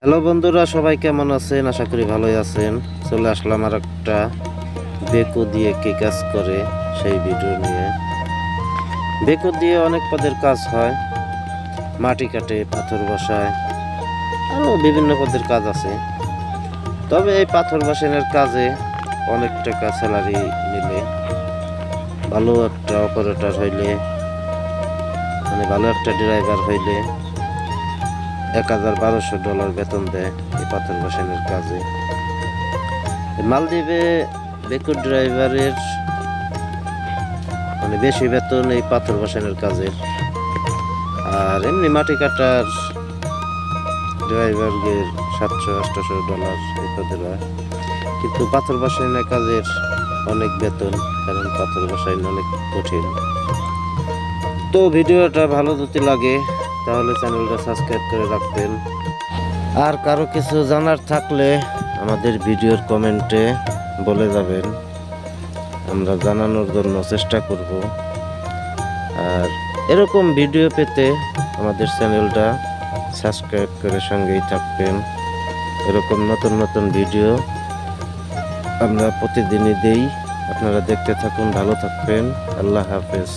Hello বন্ধুরা, সবাই কেমন আছেন? আশা করি ভালোই আছেন। চলে আসলাম আর একটা বেকু দিয়ে কি কাজ করে সেই ভিডিও নিয়ে। বেকু দিয়ে অনেক পদের কাজ হয়, মাটি কাটে, পাথর বসায়, আরও বিভিন্ন পদের কাজ আছে। তবে এই পাথর বসানোর কাজে অনেক টাকা স্যালারি মিলে। ভালো একটা অপারেটর হইলে, মানে ভালো একটা ড্রাইভার হইলে $1,1200 বেতন দেয় এই পাথর বসানোর কাজে। মালদ্বীপে বেকু ড্রাইভারের মানে বেশি বেতন এই পাথর বসানোর কাজের। আর এমনি মাটি কাটার ড্রাইভারদের $700-800 এই পদের হয়। কিন্তু পাথর বসানোর কাজের অনেক বেতন, কারণ পাথর বসানো অনেক কঠিন। তো ভিডিওটা ভালো যদি লাগে তাহলে চ্যানেলটা সাবস্ক্রাইব করে রাখবেন। আর কারো কিছু জানার থাকলে আমাদের ভিডিওর কমেন্টে বলে যাবেন, আমরা জানানোর জন্য চেষ্টা করব। আর এরকম ভিডিও পেতে আমাদের চ্যানেলটা সাবস্ক্রাইব করে সঙ্গেই থাকবেন। এরকম নতুন নতুন ভিডিও আমরা প্রতিদিনই দেই, আপনারা দেখতে থাকুন। ভালো থাকবেন। আল্লাহ হাফেজ।